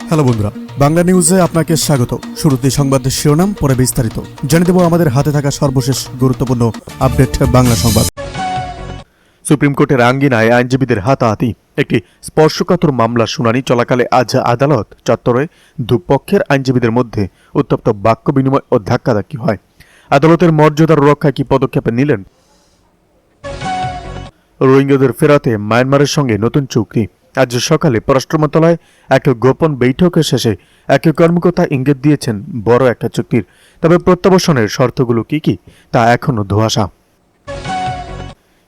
Hello বন্ধুরা, বাংলা নিউজে আপনাকে স্বাগত। শুরুতেই সংবাদের শিরোনাম, পরে বিস্তারিত জানিয়ে দেব আমাদের হাতে থাকা সর্বশেষ গুরুত্বপূর্ণ আপডেট বাংলা সংবাদ। সুপ্রিম কোর্টের আঙ্গিনায় আইনজীবীদের হাতাহাতি। একটি স্পর্শকাতর মামলার শুনানি চলাকালে আজ আদালত চত্বরে দুপক্ষের আইনজীবীদের মধ্যে উত্তপ্ত বাক্য বিনিময় ও ধাক্কাধাক্কি হয়। আদালতের মর্যাদার রক্ষায় কি পদক্ষেপ নিলেন? রোহিঙ্গাদের ফেরাতে মায়ানমারের সঙ্গে নতুন চুক্তি। আজ সকালে পররাষ্ট্র মন্ত্রণালয়ে এক গোপন বৈঠকের শেষে এক কর্মকর্তা ইঙ্গিত দিয়েছেন বড় একটা চুক্তির, তবে প্রত্যাবাসনের শর্তগুলো কি কি তা এখনো ধোঁয়াশা।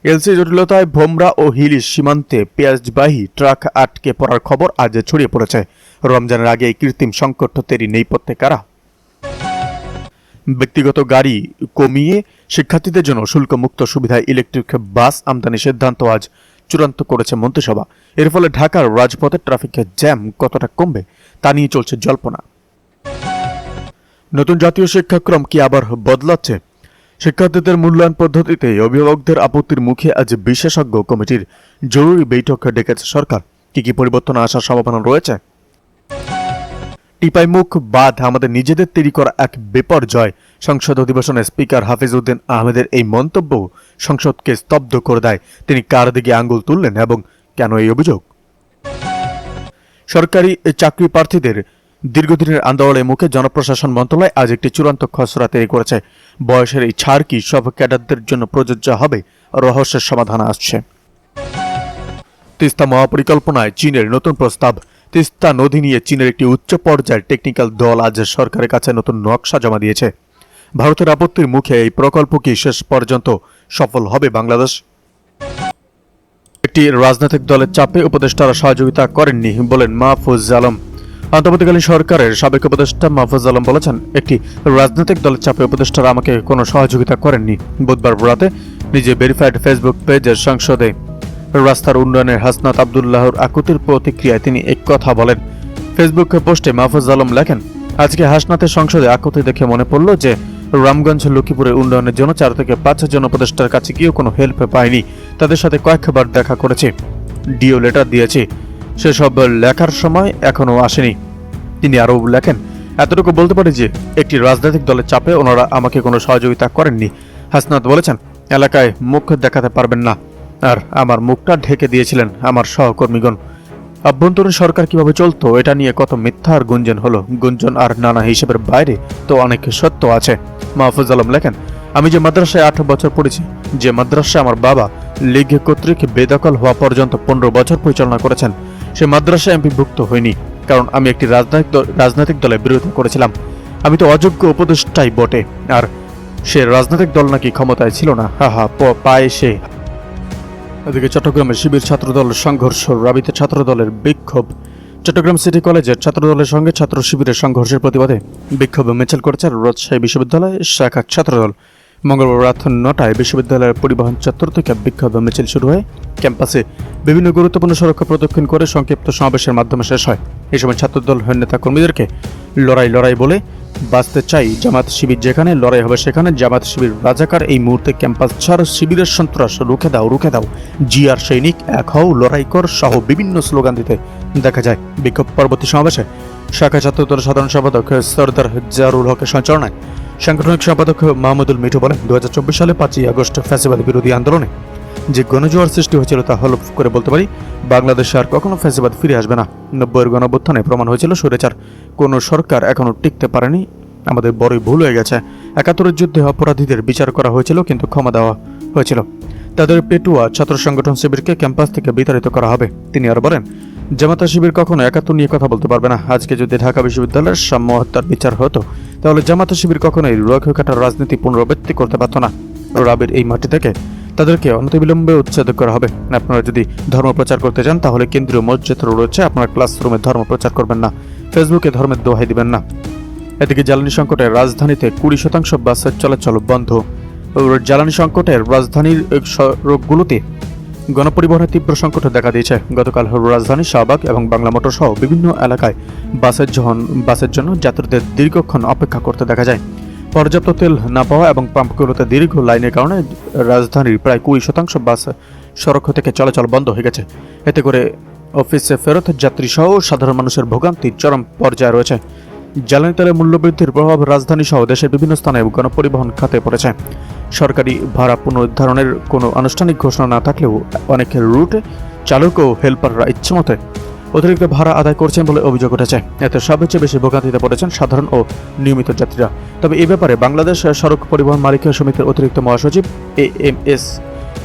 এলসি জটিলতায় ভোমরা ও হিলিশ সীমান্তে পেঁয়াজবাহী ট্রাক আটকে পড়ার খবর আজ ছড়িয়ে পড়েছে। রমজানের আগে এই কৃত্রিম সংকট তৈরি নেপথ্যে কারা? ব্যক্তিগত গাড়ি কমিয়ে শিক্ষার্থীদের জন্য শুল্কমুক্ত সুবিধায় ইলেকট্রিক বাস আমদানির সিদ্ধান্ত আজ চূড়ান্ত করেছে মন্ত্রিসভা। এর ফলে ঢাকার রাজপথে ট্রাফিকের জ্যাম কতটা কমবে তা নিয়ে চলছে জল্পনা। নতুন জাতীয় শিক্ষাক্রম কি আবার বদলাচ্ছে? শিক্ষার্থীদের মূল্যায়ন পদ্ধতিতে অভিভাবকদের আপত্তির মুখে আজ বিশেষজ্ঞ কমিটির জরুরি বৈঠক ডেকেছে সরকার। কি কি পরিবর্তন আসার সম্ভাবনা রয়েছে? টিপাইমুখ বাঁধ আমাদের নিজেদের তৈরি করা এক বিপর্যয়। সংসদ অধিবেশনে স্পিকার হাফিজ উদ্দিন আহমেদের এই মন্তব্য সংসদকে স্তব্ধ করে দেয়। তিনি কার দিকে আঙ্গুল তুললেন এবং কেন এই অভিযোগ? সরকারি চাকরি প্রার্থীদের দীর্ঘদিনের আন্দোলনের মুখে জনপ্রশাসন মন্ত্রণালয় আজ একটি চূড়ান্ত খসড়া তৈরি করেছে। বয়সের এই ছাড় কি সব ক্যাডারদের জন্য প্রযোজ্য হবে? রহস্যের সমাধান আসছে। তিস্তা মহাপরিকল্পনায় চীনের নতুন প্রস্তাব। তিস্তা নদী নিয়ে চীনের একটি উচ্চ পর্যায়ের টেকনিক্যাল দল আজ সরকারের কাছে নতুন নকশা জমা দিয়েছে। ভারতের আপত্তির মুখে এই প্রকল্প কি শেষ পর্যন্ত সফল হবে বাংলাদেশ? একটি রাজনৈতিক দলের চাপে উপদেষ্টারা সহযোগিতা করেননি বলেন মাহফুজ আলম। অন্তর্বর্তীকালীন সরকারের সাবেক উপদেষ্টা মাহফুজ আলম বলেছেন, একটি রাজনৈতিক দলের চাপে উপদেষ্টারা আমাকে কোনো সহযোগিতা করেননি। বুধবার রাতে নিজে ভেরিফাইড ফেসবুক পেজের সংসদে রাস্তার উন্নয়নের হাসনাত আবদুল্লাহর আকুতির প্রতিক্রিয়ায় তিনি এক কথা বলেন। ফেসবুক পোস্টে মাহফুজ আলম লেখেন, আজকে হাসনাতের সংসদে আকুতি দেখে মনে পড়ল যে রামগঞ্জ লক্ষ্মীপুরের উন্নয়নের জন্য 4 থেকে 5 জন উপদেষ্টার কাছে গিয়েও কোনো হেল্প পাইনি। তাদের সাথে কয়েকবার দেখা করেছি, ডিও লেটার দিয়েছি, সেসব লেখার সময় এখনো আসেনি। তিনি আরও লেখেন, এতটুকু বলতে পারি যে একটি রাজনৈতিক দলের চাপে ওনারা আমাকে কোনো সহযোগিতা করেননি। হাসনাত বলেছেন, এলাকায় মুখ দেখাতে পারবেন না, আর আমার মুখটা ঢেকে দিয়েছিলেন আমার সহকর্মীগণ। আভ্যন্তরীণ সরকার কিভাবে চলতো এটা নিয়ে কত মিথ্যা আর গুঞ্জন হলো। গুঞ্জন আর নানা হিসেবের বাইরে তো অনেক সত্য আছে। মাহফুজ আলম লেখেন, আমি যে মাদ্রাসায় 8 বছর পড়েছি, যে মাদ্রাসায় আমার বাবা লীগ কর্তৃক বেদখল হওয়া পর্যন্ত 15 বছর পরিচালনা করেছেন, সে মাদ্রাসায় এমপিভুক্ত হইনি, কারণ আমি একটি রাজনৈতিক দলের বিরোধিতা করেছিলাম। আমি তো অযোগ্য উপদেষ্টাই বটে, আর সে রাজনৈতিক দল নাকি ক্ষমতায় ছিল না, হা পায় সে। এদিকে চট্টগ্রামে শিবির ছাত্রদলের সংঘর্ষ, রাবিতে ছাত্রদলের বিক্ষোভ। চট্টগ্রাম সিটি কলেজের ছাত্রদলের সঙ্গে ছাত্র শিবিরের সংঘর্ষের প্রতিবাদে বিক্ষোভ মিছিল করেছে রাজশাহী বিশ্ববিদ্যালয় শাখা ছাত্রদল। মঙ্গলবার রাত 9টায় বিশ্ববিদ্যালয়ের পরিবহন চত্বর থেকে বিক্ষোভ মিছিল শুরু হয়। ক্যাম্পাসে বিভিন্ন গুরুত্বপূর্ণ সড়ক প্রদক্ষিণ করে সংক্ষিপ্ত সমাবেশের মাধ্যমে শেষ হয়। এই সময় ছাত্রদল নেতা কর্মীদেরকে লড়াই বলে বাঁচতে চাই, জামাত শিবির যেখানে লড়াই হবে সেখানে, জামাত শিবির রাজাকার, এই মুহূর্তে ক্যাম্পাস ছাড়, শিবিরের সন্ত্রাস রুখে দাও, জিআর সৈনিক এক হও, লড়াই কর সহ বিভিন্ন স্লোগান দিতে দেখা যায়। বিক্ষোভ পরবর্তী সমাবেশে শাখা ছাত্রদলের সাধারণ সম্পাদক সরদার জারুল হকের সঞ্চালনায় সাংগঠনিক সম্পাদক মাহমুদুল মিঠু বলেন, 2024 সালে 5ই আগস্ট ফ্যাসিবাদ বিরোধী আন্দোলনে যে গণজোয়ার সৃষ্টি হয়েছিল তা হলফ করে বলতে পারি, বাংলাদেশে আর কখনো ফ্যাসিবাদ ফিরে আসবে না। 90-এর গণঅভ্যুত্থানে প্রমাণ হয়েছিল স্বৈরাচার কোনো সরকার এখনো টিকতে পারেনি। আমাদের বড়ই ভুল হয়ে গেছে। 71-এর যুদ্ধে অপরাধীদের বিচার করা হয়েছিল, কিন্তু ক্ষমা দেওয়া হয়েছিল। তাদের পেটুয়া ছাত্র সংগঠন শিবিরকে ক্যাম্পাস থেকে বিতাড়িত করা হবে। তিনি আরো বলেন, জামাতা শিবির কখনো 71 নিয়ে কথা বলতে পারবে না। আজকে যদি ঢাকা বিশ্ববিদ্যালয়ের সাম্য হত্যার বিচার হতো, তাহলে জামাতা শিবির কখনোই রক্ষাটার রাজনীতি পুনরাবৃত্তি করতে পারত না। রাবির এই মাটি থেকে তাদেরকে অনতিবিলম্বে উচ্ছেদ করা হবে। আপনারা যদি ধর্ম প্রচার করতে চান তাহলে কেন্দ্রীয় মসজিদ রয়েছে, আপনারা ক্লাসরুমে ধর্ম প্রচার করবেন না, ফেসবুকে ধর্মের দোহাই দিবেন না। এদিকে জ্বালানি সংকটে রাজধানীতে 20% বাসের চলাচল বন্ধ। জ্বালানি সংকটের রাজধানীর সড়কগুলোতে গণপরিবহনের তীব্র সংকট দেখা দিয়েছে। গতকাল রাজধানী শাহবাগ এবং বাংলা মোটর সহ বিভিন্ন এলাকায় বাসের জন্য যাত্রীদের দীর্ঘক্ষণ অপেক্ষা করতে দেখা যায়। পর্যাপ্ত তেল না পাওয়া এবং পাম্পগুলোতে দীর্ঘ লাইনের কারণে রাজধানীর প্রায় 20% বাস সড়ক থেকে চলাচল বন্ধ হয়ে গেছে। এতে করে অফিসে ফেরত যাত্রী সহ সাধারণ মানুষের ভোগান্তি চরম পর্যায়ে রয়েছে। জ্বালানি তেলের মূল্যবৃদ্ধির প্রভাব রাজধানী সহ দেশের বিভিন্ন স্থানে গণপরিবহন খাতে পড়েছে। সরকারি ভাড়া পুনরুদ্ধারণের কোনো আনুষ্ঠানিক ঘোষণা না থাকলেও অনেক রুটে চালক ও হেলপাররা ইচ্ছেমতো অতিরিক্ত ভাড়া আদায় করছেন বলে অভিযোগ উঠেছে। এতে সবচেয়ে বেশি ভোগান্তিতে পড়েছেন সাধারণ ও নিয়মিত যাত্রীরা। তবে এ ব্যাপারে বাংলাদেশ সড়ক পরিবহন মালিক সমিতির অতিরিক্ত মহাসচিব AMS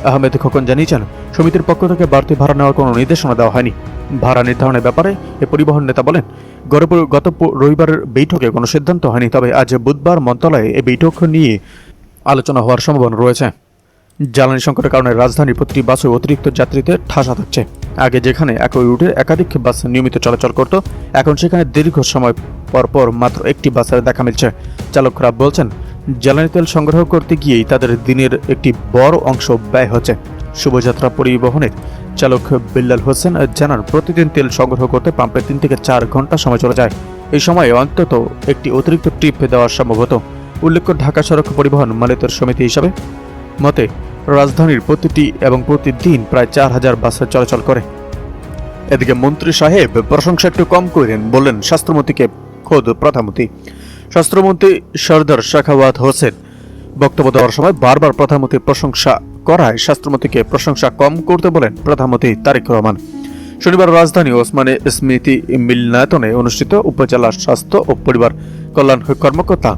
আহমেদ খোকন জানিয়েছেন, সমিতির পক্ষ থেকে বাড়তি ভাড়া নেওয়ার কোনো নির্দেশনা দেওয়া হয়নি। ভাড়া নির্ধারণের ব্যাপারে এ পরিবহন নেতা বলেন, গত রবিবারের বৈঠকে কোনো সিদ্ধান্ত হয়নি, তবে আজ বুধবার মন্ত্রণালয়ে এই বৈঠক নিয়ে আলোচনা হওয়ার সম্ভাবনা রয়েছে। জ্বালানি সংকটের কারণে রাজধানীর প্রতিটি বাসে অতিরিক্ত যাত্রীতে ঠাসা থাকছে। আগে যেখানে একই রুটে একাধিক বাস নিয়মিত চলাচল করত, এখন সেখানে দীর্ঘ সময় পরপর মাত্র একটি বাসের দেখা মিলছে। চালকরা বলছেন, জ্বালানি তেল সংগ্রহ করতে গিয়েই তাদের দিনের একটি বড় অংশ ব্যয় হচ্ছে। শুভযাত্রা পরিবহনের চালক বিল্লাল হোসেন জানান, প্রতিদিন তেল সংগ্রহ করতে পাম্পে 3 থেকে 4 ঘন্টা সময় চলে যায়। এই সময়ে অন্তত একটি অতিরিক্ত ট্রিপ দেওয়া সম্ভব হতো। উল্লেখ্য, ঢাকা সড়ক পরিবহন মালিকদের সমিতি হিসাবে মতে রাজধানীর প্রতিদিন প্রায় 4000 বাস চলাচল করে। এদিকে মন্ত্রী সাহেব প্রশংসা একটু কম করেন, বললেন স্বাস্থ্যমন্ত্রীকে খোদ প্রধানমন্ত্রী। স্বাস্থ্যমন্ত্রী সরদার শাখাওয়াত হোসেন বক্তব্য দেওয়ার সময় বারবার প্রধানমন্ত্রীর প্রশংসা করায় স্বাস্থ্যমন্ত্রীকে প্রশংসা কম করতে বলেন প্রধানমন্ত্রী তারেক রহমান। শনিবার রাজধানী ওসমানে স্মৃতি মিলনায়তনে অনুষ্ঠিত উপজেলা স্বাস্থ্য ও পরিবার কল্যাণ কর্মকর্তা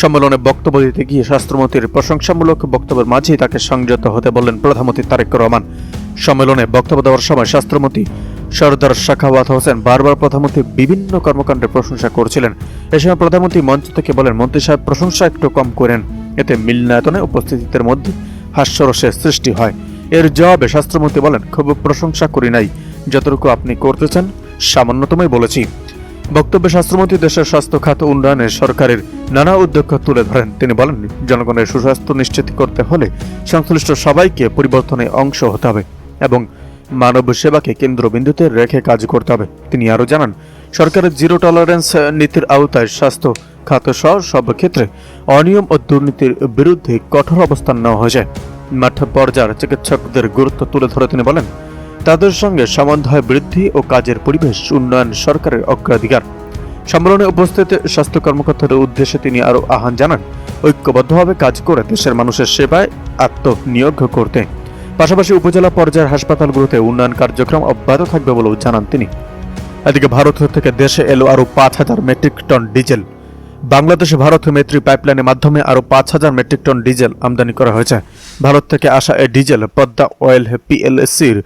সম্মেলনে বক্তব্য দিতে গিয়ে স্বাস্থ্যমন্ত্রীর প্রশংসামূলক বক্তব্যের মাঝেই তাকে সংযত হতে বললেন প্রধানমন্ত্রী তারেক রহমান। সম্মেলনে বক্তব্য দেওয়ার সময় স্বাস্থ্যমন্ত্রী সরদার শাখাওয়াত হোসেন বারবার প্রধানমন্ত্রীর বিভিন্ন কর্মকাণ্ডের প্রশংসা করছিলেন। এ সময় প্রধানমন্ত্রী মঞ্চ থেকে বলেন, মন্ত্রী সাহেব প্রশংসা একটু কম করেন, এতে মিলনায়তনে উপস্থিতিদের মধ্যে হাস্যরসের সৃষ্টি হয়। এর জবাবে স্বাস্থ্যমন্ত্রী বলেন, খুব প্রশংসা করি নাই, যতটুকু আপনি করতে চান সামান্যতমই বলেছি। বক্তব্যে স্বাস্থ্যমন্ত্রী দেশের স্বাস্থ্য খাত উন্নয়নে সরকারের নানা উদ্যোগ তুলে ধরেন। তিনি বলেন, জনগণের সুস্বাস্থ্য নিশ্চিত করতে হলে সংশ্লিষ্ট সবাইকে পরিবর্তনে অংশ হতে হবে এবং মানব সেবাকে কেন্দ্রবিন্দুতে রেখে কাজ করতে হবে। তিনি আরও জানান, সরকারের জিরো টলারেন্স নীতির আওতায় স্বাস্থ্য খাত সহ সব ক্ষেত্রে অনিয়ম ও দুর্নীতির বিরুদ্ধে কঠোর অবস্থান নেওয়া হয়েছে। মাঠ পর্যায়ের চিকিৎসকদের গুরুত্ব তুলে ধরে তিনি বলেন, তাদের সঙ্গে সমন্বয় বৃদ্ধি ও কাজের পরিবেশ উন্নয়ন সরকারের অগ্রাধিকার। সম্মেলনে উপস্থিত স্বাস্থ্য কর্মকর্তাদের উদ্দেশ্যে তিনি আরও আহ্বান জানান, ঐক্যবদ্ধভাবে কাজ করে দেশের মানুষের সেবায় আত্মনিয়োগ করতে। পাশাপাশি উপজেলা পর্যায়ের হাসপাতালগুলোতে উন্নয়ন কার্যক্রম অব্যাহত থাকবে বলেও জানান তিনি। এদিকে ভারত থেকে দেশে এলো আরও 5000 মেট্রিক টন ডিজেল। বাংলাদেশে ভারত মেট্রি পাইপলাইনের মাধ্যমে আরও 5000 মেট্রিক টন ডিজেল আমদানি করা হয়েছে। ভারত থেকে আসা এই ডিজেল পদ্মা অয়েল PLCর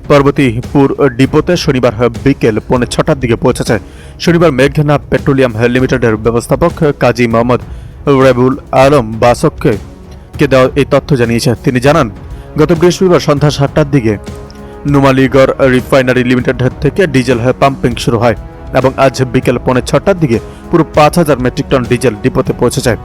পার্বতীপুর ডিপোতে শনিবার বিকেল 6:45 দিকে পৌঁছেছে। শনিবার মেঘনা পেট্রোলিয়াম লিমিটেডের ব্যবস্থাপক কাজী মোহাম্মদ রেবুল আলম বাসককে দেওয়া এই তথ্য জানিয়েছে। তিনি জানান, গত বৃহস্পতিবার সন্ধ্যা 7টার দিকে নুমালীগড় রিফাইনারি লিমিটেড থেকে ডিজেল পাম্পিং শুরু হয় এবং আজ বিকেল 6:45 দিকে পুরো 5000 মেট্রিক টন ডিজেল ডিপোতে পৌঁছে যায়।